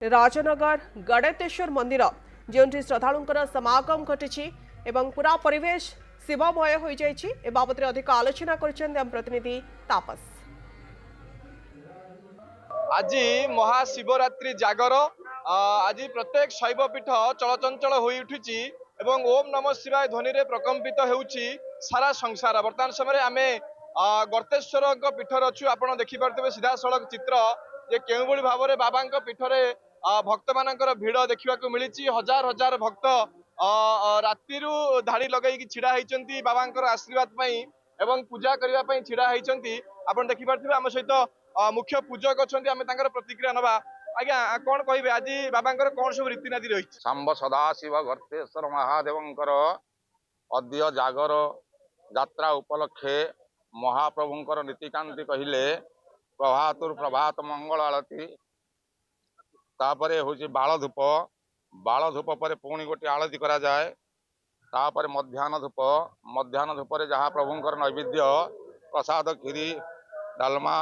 राजनगर गणेतेश्वर मंदिर जो श्रद्धालुंकर समागम घटी पूरा परिवेश शिवमय हो बाबद अधिक आलोचना कर प्रतिनिधि तापस। आज महाशिवरात्रि जागर आज प्रत्येक शैवपीठ चलचंचल हो उठी ओम नमः शिवाय ध्वनि रे प्रकंपित होउछि सारा संसार। वर्तमान समय आम गर्तेश्वर पीठर अच्छु आप देखिपे सीधा सड़क चित्र जे केउ भाव में बाबा पीठरे भक्त मानकर भिड़ देखा मिली। हजार हजार भक्त राति धाड़ी लगे छिड़ा होती बाबा आशीर्वाद एवं पूजा करने छिड़ा होती। आप देखिपे आम सहित मुख्य पूजक अच्छा आम प्रतिक्रिया नवा। आज्ञा कौन कहे आज बाबा कौन सब रीतिनीति रही? सांब सदाशिव गर्तेश्वर महादेवंकर अद्य जागर यात्रा उपलक्षे महाप्रभुंकर नीतिकांति कहले प्रभातुर प्रभात मंगल आलती तापरे होची बाल धूप पर पुणी गोटे आलती करा जाए तापर मध्याह्न धूप रे जहाँ प्रभुंकर नैवेद्य प्रसाद खीरी डालमा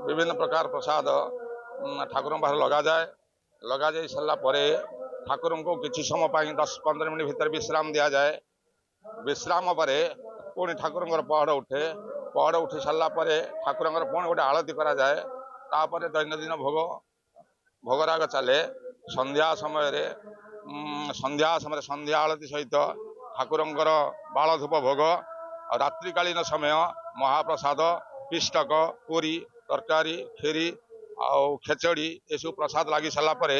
विभिन्न प्रकार प्रसाद ठाकुर पाखे लगा जाए सारा ठाकुर को किसी समय 10-15 मिनट भीतर विश्राम दि जाए। विश्राम पर पुणी ठाकुर पहड़ उठी सारा ठाकुर पुणी गोटे आलती करा जाए तापर दैनंदिन भोगराग चले। संध्या समय संध्या आलती सहित ठाकुर बाल धूप भोग रात्रिकालीन समय महाप्रसाद पिष्टक पूरी तरकारी खीरी आउ खेचड़ी ये सब प्रसाद लगी सारापर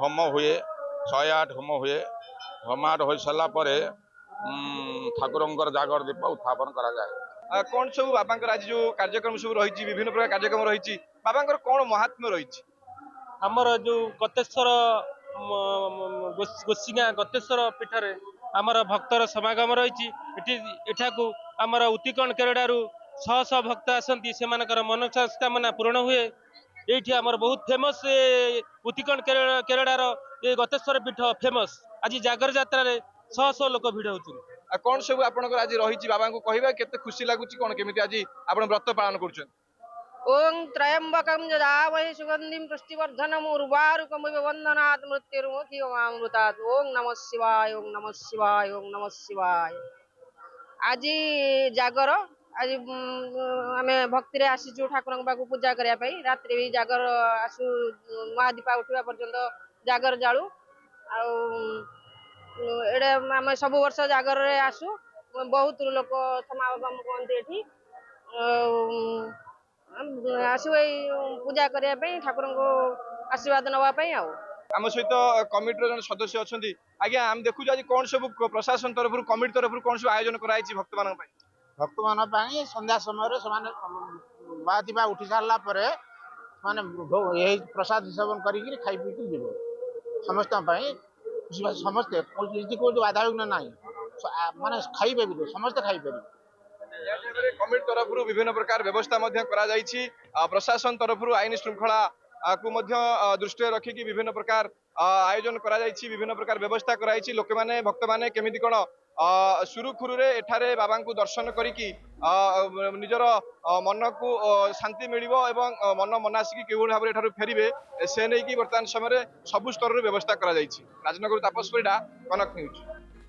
होम हुए 108 होम हुए। होम 8 हो सारापर ठाकुर जागर दीप उत्थापन करा जाए। कौन सब बाबा आज जो कार्यक्रम सब रही विभिन्न प्रकार कार्यक्रम रही बाबा कौन महात्म्य रही? आमर जो गतेश्वर गोसिंगा गतेश्वर पीठरे आमर भक्तर समागम रही। आमर उत्तिकण केरडारू 100 भक्त आसती से मनोकामना पूर्ण हुए। ये आमर बहुत फेमस उत्तिकण केरडार ये गतेश्वर पीठ फेमस। आज जागर यात्रा 100 लोक भिड़ होती। कौन सब आप आज रही बाबा को कह के खुशी लगुच कौन केमी आज आप व्रत पालन कर? ओं त्रयंबकं यदामहे सुगंधिं पुष्टिवर्धनम् उर्वारुकमिव वन्दनात् मृत्युर्मुक्षीयमामृतात्। ओं नमः शिवाय ओं नमः शिवाय ओं नमः शिवाय। आज जागर आज आम भक्ति आसीचु ठाकुर पाक पूजा करने रात्रि भी जागर आसु महादीपा उठा पर्यंत जागर जालु एडे आम सब वर्ष जागर आसु बहुत लोक समागम कहते आसु पूजा करने ठाकुर को आशीर्वाद नापी। आम सहित कमिटी जन सदस्य अच्छा आज्ञा आम देखु आज कौन सब प्रशासन तरफ कमिटी तरफ कौन सब आयोजन कराई भक्त मान भक्त मान संध्या समय महादीपा उठी सारा माने यही प्रसाद सेवन करी खाई पी जीव समस्त समस्ते को बाधा विघ्न ना माने खाइबे समस्ते खाईपर। कमिटी तरफ विभिन्न प्रकार व्यवस्था प्रशासन तरफ आईन श्रृंखला को दृष्टि रखिकी विभिन्न प्रकार आयोजन विभिन्न प्रकार व्यवस्था कराई। लोक मैंने भक्त मैंने केमी कौन सुरुखुरु एठारे बाबा को दर्शन करिकी निजर मन को शांति मिलिबो एवं मन मनासिकी केउ भाव एठारु फेरिबे से नहीं कि वर्तमान समय सबु स्तर व्यवस्था करा जायछि। राजनगर तापस परिडा कनक न्यूज।